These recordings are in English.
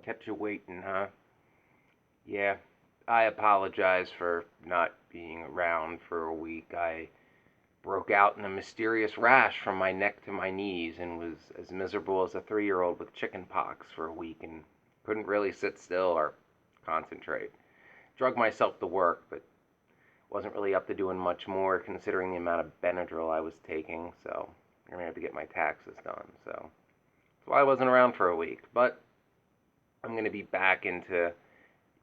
Kept you waiting, huh? Yeah, I apologize for not being around for a week. I broke out in a mysterious rash from my neck to my knees and was as miserable as a 3-year-old with chicken pox for a week and couldn't really sit still or concentrate. Drug myself to work, but wasn't really up to doing much more considering the amount of Benadryl I was taking, so I'm gonna have to get my taxes done. So that's why I wasn't around for a week. But I'm gonna be back into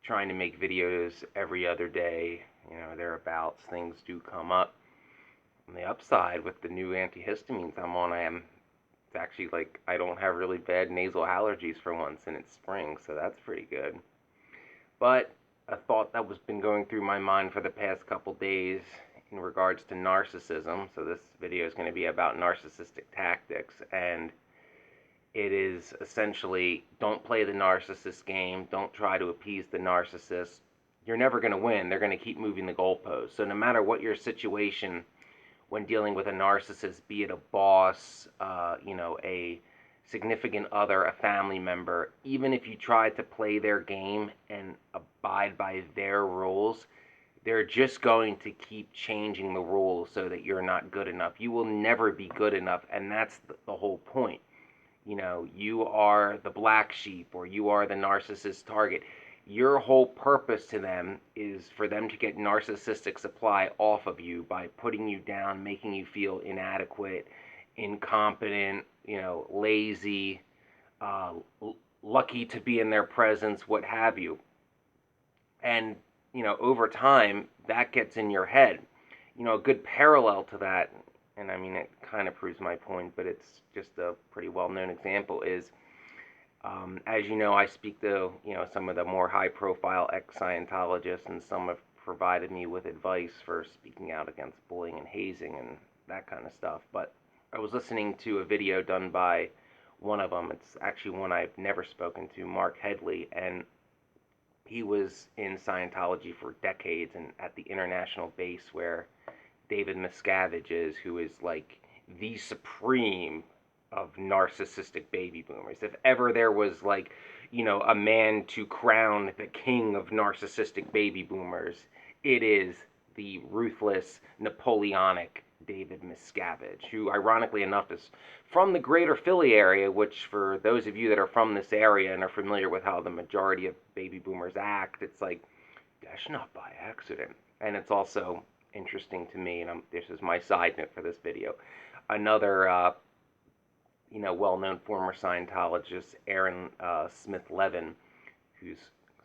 trying to make videos every other day, thereabouts. Things do come up. On the upside, with the new antihistamines I'm on, it's actually like I don't have really bad nasal allergies for once, and it's spring, so that's pretty good. But a thought that was been going through my mind for the past couple days in regards to narcissism. So this video is going to be about narcissistic tactics, and it is essentially don't play the narcissist game, don't try to appease the narcissist. You're never going to win. They're going to keep moving the goalposts. So no matter what your situation when dealing with a narcissist, be it a boss, a significant other, a family member, even if you try to play their game and abide by their rules, they're just going to keep changing the rules so that you're not good enough. You will never be good enough, and that's the whole point. You are the black sheep or you are the narcissist target. Your whole purpose to them is for them to get narcissistic supply off of you by putting you down, making you feel inadequate, incompetent, lazy, uh, lucky to be in their presence, what have you. And, over time, that gets in your head. A good parallel to that, and I mean, it kind of proves my point, but it's just a pretty well known example, is as you know, I speak to some of the more high-profile ex-Scientologists, and some have provided me with advice for speaking out against bullying and hazing and that kind of stuff. But I was listening to a video done by one of them. It's actually one I've never spoken to, Mark Headley, and he was in Scientology for decades and at the international base where David Miscavige is, who is like the supreme of narcissistic baby boomers. If ever there was like, a man to crown the king of narcissistic baby boomers, it is the ruthless Napoleonic David Miscavige, who ironically enough is from the greater Philly area, which for those of you that are from this area and are familiar with how the majority of baby boomers act, it's like, that's not by accident. And it's also interesting to me, and this is my side note for this video, another well-known former Scientologist, Aaron Smith Levin, who's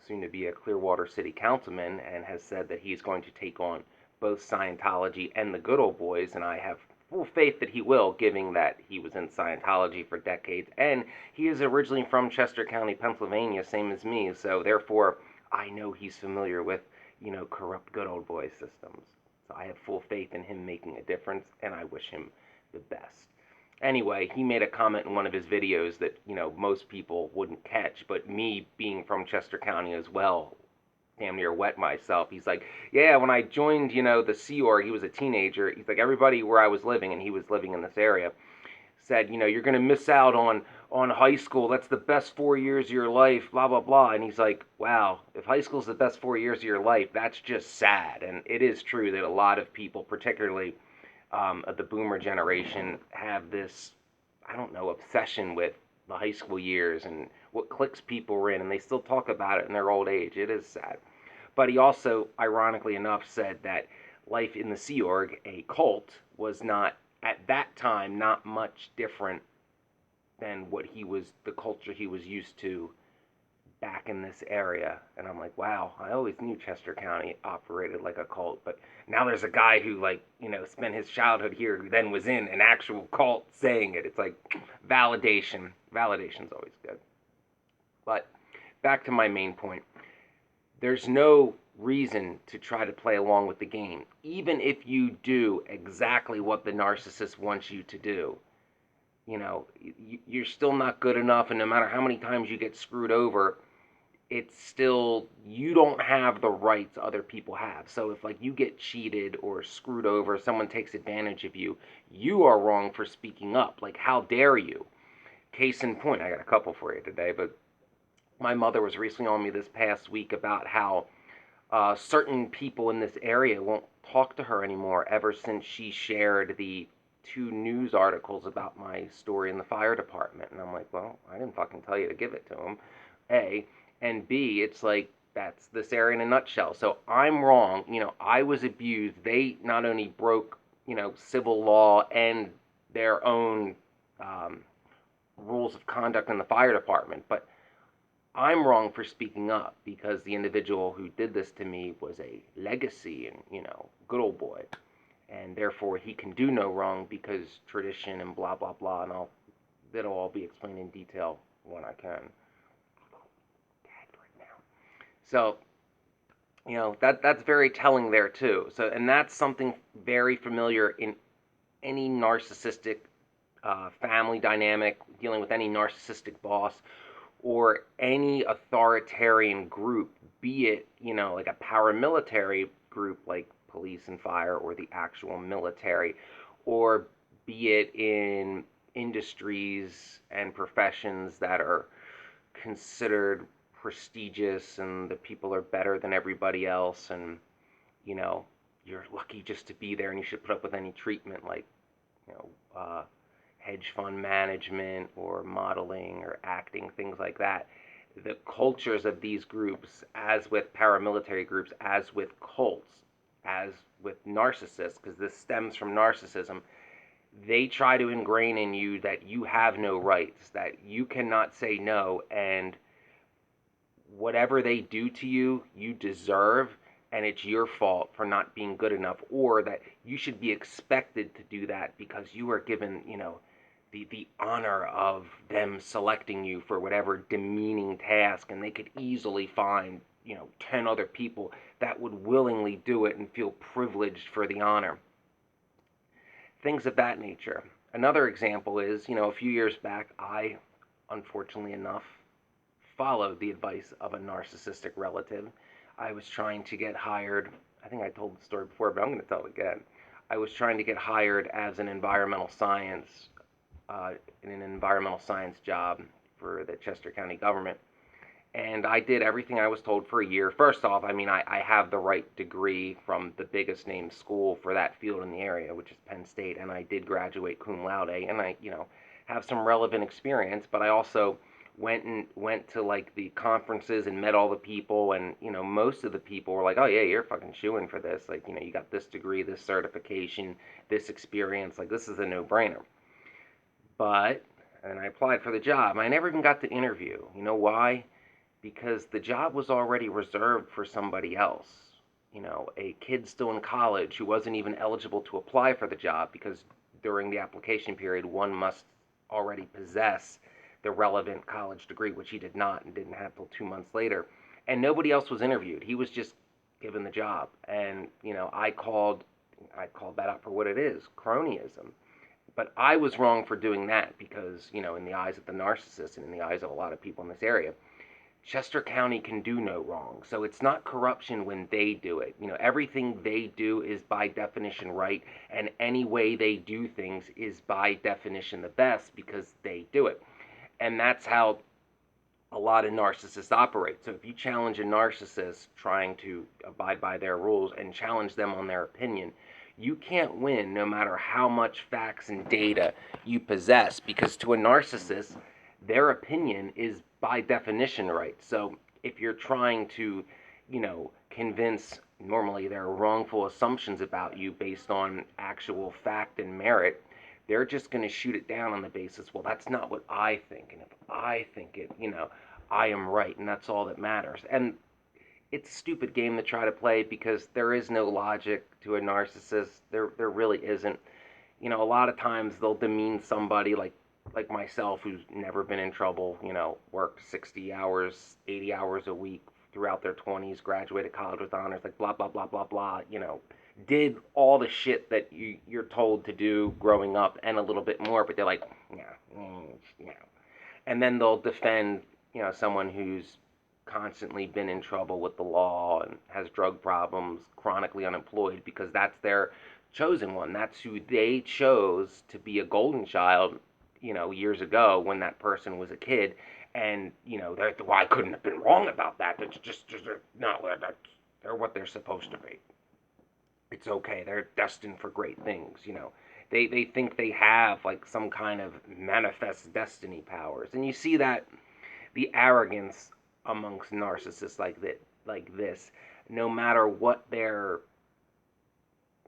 soon to be a Clearwater City councilman, and has said that he's going to take on both Scientology and the good old boys, and I have full faith that he will, given that he was in Scientology for decades, and he is originally from Chester County, Pennsylvania, same as me, so therefore I know he's familiar with, corrupt good old boy systems. So I have full faith in him making a difference, and I wish him the best. Anyway, he made a comment in one of his videos that, most people wouldn't catch, but me being from Chester County as well, damn near wet myself. He's like, yeah, when I joined, the Sea Org, he was a teenager. He's like, everybody where I was living, and he was living in this area, said, you're going to miss out on high school. That's the best 4 years of your life, blah, blah, blah. And he's like, wow, if high school's the best 4 years of your life, that's just sad. And it is true that a lot of people, particularly of the boomer generation, have this, I don't know, obsession with the high school years and what cliques people were in, and they still talk about it in their old age. It is sad. But he also, ironically enough, said that life in the Sea Org, a cult, was not, at that time, not much different than the culture he was used to back in this area. And I'm like, wow, I always knew Chester County operated like a cult, but now there's a guy who spent his childhood here, who then was in an actual cult saying it. It's like validation. Validation's always good. But back to my main point. There's no reason to try to play along with the game, even if you do exactly what the narcissist wants you to do. You're still not good enough, and no matter how many times you get screwed over, it's still, you don't have the rights other people have. So if you get cheated or screwed over, someone takes advantage of you, you are wrong for speaking up. Like, how dare you? Case in point, I got a couple for you today, but My mother was recently on me this past week about how certain people in this area won't talk to her anymore ever since she shared the two news articles about my story in the fire department. And I'm like, well, I didn't fucking tell you to give it to them. A. And B, it's like, that's this area in a nutshell. So I'm wrong. I was abused. They not only broke, civil law and their own um, rules of conduct in the fire department, but I'm wrong for speaking up because the individual who did this to me was a legacy and, good old boy. And therefore he can do no wrong because tradition and blah, blah, blah. And that'll all be explained in detail when I can. So, that's very telling there too. So, and that's something very familiar in any narcissistic family dynamic, dealing with any narcissistic boss or any authoritarian group, be it, like a paramilitary group like police and fire or the actual military, or be it in industries and professions that are considered prestigious and the people are better than everybody else, and you know you're lucky just to be there and you should put up with any treatment, like you know hedge fund management or modeling or acting, things like that. The cultures of these groups, as with paramilitary groups, as with cults, as with narcissists, because this stems from narcissism, they try to ingrain in you that you have no rights, that you cannot say no, and whatever they do to you, you deserve, and it's your fault for not being good enough, or that you should be expected to do that because you are given, the honor of them selecting you for whatever demeaning task, and they could easily find, 10 other people that would willingly do it and feel privileged for the honor. Things of that nature. Another example is, a few years back, I, unfortunately enough, followed the advice of a narcissistic relative. I was trying to get hired. I think I told the story before, but I'm going to tell it again. I was trying to get hired as an in an environmental science job for the Chester County government. And I did everything I was told for a year. First off, I have the right degree from the biggest named school for that field in the area, which is Penn State, and I did graduate cum laude, and I, have some relevant experience, but I also went to like the conferences and met all the people, and most of the people were like, oh yeah, you're fucking shooing for this, like you got this degree, this certification, this experience, like this is a no-brainer. But and I applied for the job. I never even got the interview. You know why? Because the job was already reserved for somebody else. A kid still in college who wasn't even eligible to apply for the job, because during the application period, one must already possess the relevant college degree, which he did not and didn't have till 2 months later. And nobody else was interviewed. He was just given the job. And, I called that out for what it is, cronyism. But I was wrong for doing that because, in the eyes of the narcissist and in the eyes of a lot of people in this area, Chester County can do no wrong. So it's not corruption when they do it. Everything they do is by definition right, and any way they do things is by definition the best because they do it. And that's how a lot of narcissists operate. So if you challenge a narcissist trying to abide by their rules and challenge them on their opinion, you can't win no matter how much facts and data you possess, because to a narcissist, their opinion is by definition right. So if you're trying to, convince, normally there are wrongful assumptions about you based on actual fact and merit, they're just going to shoot it down on the basis, well, that's not what I think. And if I think it, I am right, and that's all that matters. And it's a stupid game to try to play because there is no logic to a narcissist. There really isn't. A lot of times they'll demean somebody like myself, who's never been in trouble, worked 60 hours, 80 hours a week throughout their 20s, graduated college with honors, like blah, blah, blah, blah, blah, did all the shit that you're told to do growing up and a little bit more, but they're like, yeah, yeah. And then they'll defend, someone who's constantly been in trouble with the law and has drug problems, chronically unemployed, because that's their chosen one. That's who they chose to be a golden child, years ago when that person was a kid. And, well, I couldn't have been wrong about that. That's just no, they're what they're supposed to be. It's okay. They're destined for great things. They think they have like some kind of manifest destiny powers. And you see that the arrogance amongst narcissists like this, no matter what their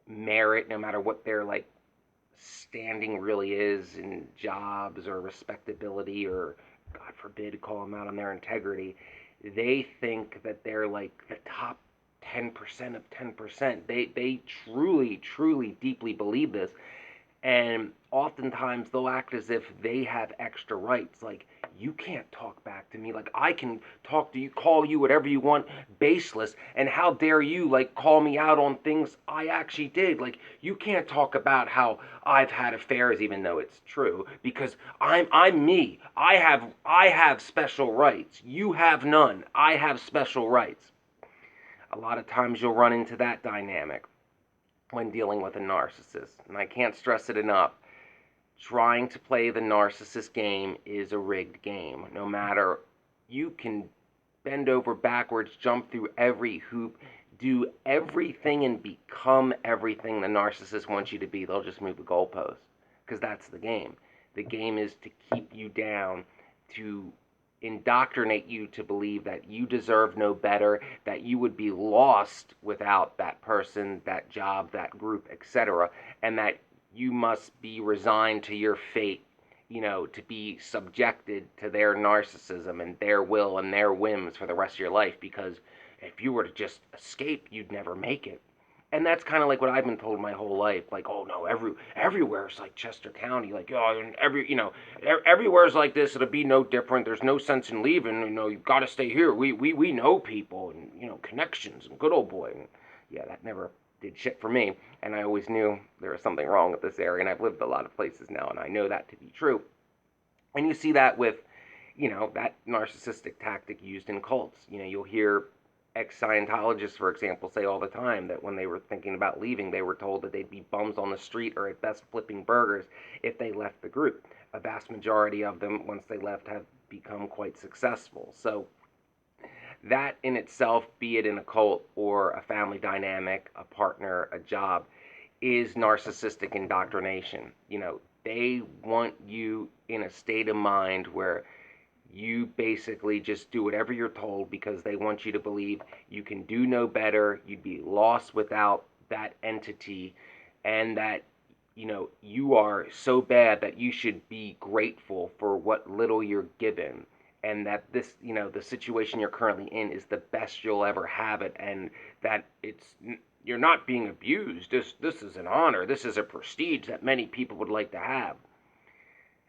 merit, no matter what their like standing really is in jobs or respectability, or God forbid call them out on their integrity, they think that they're like the top 10% of 10%. They truly, truly, deeply believe this, and oftentimes they'll act as if they have extra rights. Like, you can't talk back to me. Like, I can talk to you, call you whatever you want, baseless. And how dare you, like, call me out on things I actually did? Like, you can't talk about how I've had affairs, even though it's true, because I'm me. I have special rights. You have none. I have special rights. A lot of times you'll run into that dynamic when dealing with a narcissist. And I can't stress it enough. Trying to play the narcissist game is a rigged game. No matter, you can bend over backwards, jump through every hoop, do everything and become everything the narcissist wants you to be. They'll just move the goalpost, because that's the game. The game is to keep you down, to indoctrinate you to believe that you deserve no better, that you would be lost without that person, that job, that group, etc., and that you must be resigned to your fate, to be subjected to their narcissism and their will and their whims for the rest of your life, because if you were to just escape, you'd never make it. And that's kind of like what I've been told my whole life. Like, oh no, everywhere's like Chester County. Like, oh, and everywhere's like this. It'll be no different. There's no sense in leaving. You've got to stay here. We know people, and connections, and good old boy. And yeah, that never did shit for me. And I always knew there was something wrong with this area. And I've lived a lot of places now, and I know that to be true. And you see that with, that narcissistic tactic used in cults. You'll hear ex-Scientologists, for example, say all the time that when they were thinking about leaving, they were told that they'd be bums on the street, or at best flipping burgers, if they left the group. A vast majority of them, once they left, have become quite successful. So that in itself, be it in a cult or a family dynamic, a partner, a job, is narcissistic indoctrination. They want you in a state of mind where you basically just do whatever you're told, because they want you to believe you can do no better, you'd be lost without that entity, and that you are so bad that you should be grateful for what little you're given, and that this, the situation you're currently in is the best you'll ever have it, and that you're not being abused. This is an honor. This is a prestige that many people would like to have.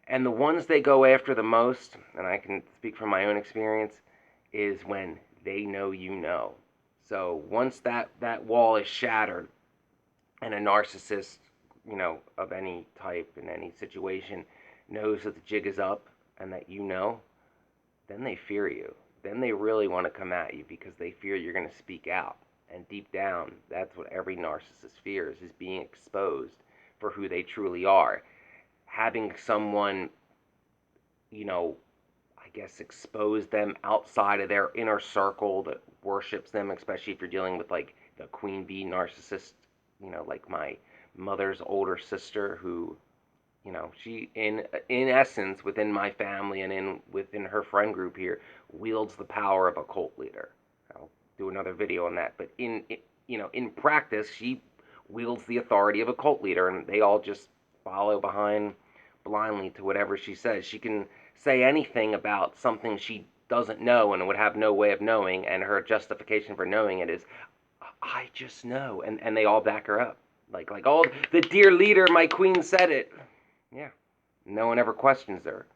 And the ones they go after the most, and I can speak from my own experience, is when they know you know. So once that wall is shattered, and a narcissist, of any type in any situation, knows that the jig is up and that then they fear you. Then they really want to come at you, because they fear you're going to speak out. And deep down, that's what every narcissist fears, is being exposed for who they truly are. Having someone, I guess, expose them outside of their inner circle that worships them, especially if you're dealing with like the queen bee narcissist, like my mother's older sister, who, she in essence, within my family and within her friend group here, wields the power of a cult leader. I'll do another video on that, but in practice, she wields the authority of a cult leader, and they all just follow behind blindly to whatever she says. She can say anything about something she doesn't know and would have no way of knowing, and her justification for knowing it is, I just know, and they all back her up. Like, oh, the dear leader, my queen said it. Yeah, no one ever questions her.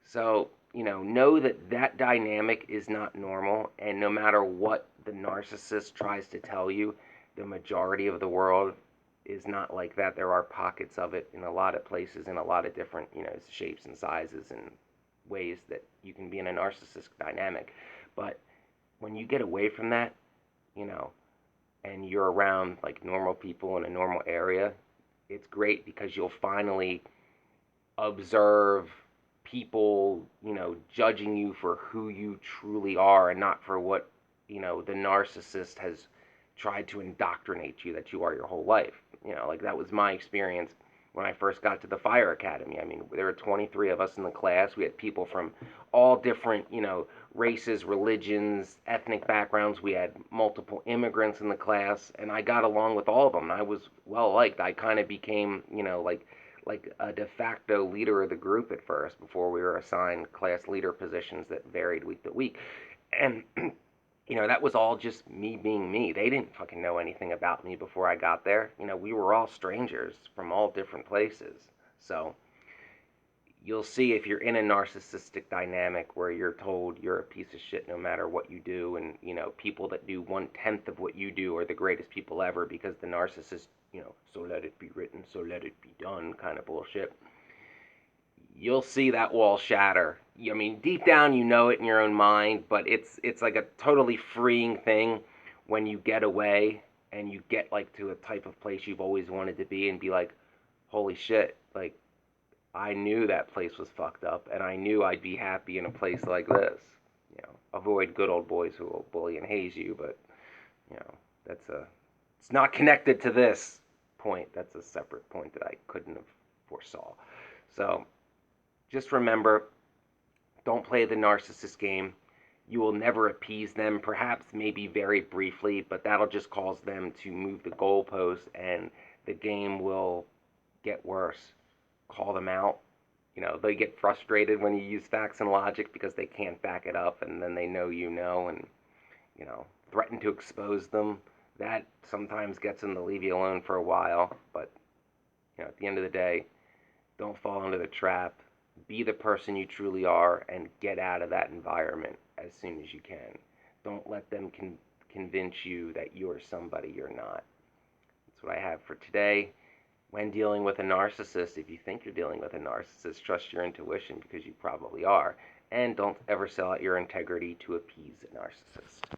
So, know that dynamic is not normal, and no matter what the narcissist tries to tell you, the majority of the world is not like that. There are pockets of it in a lot of places, in a lot of different, shapes and sizes and ways that you can be in a narcissistic dynamic. But when you get away from that, and you're around like normal people in a normal area, it's great, because you'll finally observe people, judging you for who you truly are and not for what, the narcissist has tried to indoctrinate you that you are your whole life. Like that was my experience when I first got to the fire academy. I mean, there were 23 of us in the class. We had people from all different, races, religions, ethnic backgrounds. We had multiple immigrants in the class, and I got along with all of them. I was well liked. I kind of became, like a de facto leader of the group at first before we were assigned class leader positions that varied week to week. And that was all just me being me. They didn't fucking know anything about me before I got there. We were all strangers from all different places. So you'll see if you're in a narcissistic dynamic where you're told you're a piece of shit no matter what you do, and people that do 1/10 of what you do are the greatest people ever because the narcissist, so let it be written, so let it be done kind of bullshit. You'll see that wall shatter. I mean, deep down you know it in your own mind, but it's like a totally freeing thing when you get away and you get like to a type of place you've always wanted to be and be like, holy shit, like I knew that place was fucked up, and I knew I'd be happy in a place like this. Avoid good old boys who will bully and haze you, but you know, it's not connected to this point. That's a separate point that I couldn't have foresaw. So just remember, don't play the narcissist game. You will never appease them, perhaps maybe very briefly, but that'll just cause them to move the goalposts and the game will get worse. Call them out. They get frustrated when you use facts and logic because they can't back it up, and then they know and threaten to expose them. That sometimes gets them to leave you alone for a while, but at the end of the day, don't fall into the trap. Be the person you truly are and get out of that environment as soon as you can. Don't let them convince you that you're somebody you're not. That's what I have for today. When dealing with a narcissist, if you think you're dealing with a narcissist, trust your intuition because you probably are. And don't ever sell out your integrity to appease a narcissist.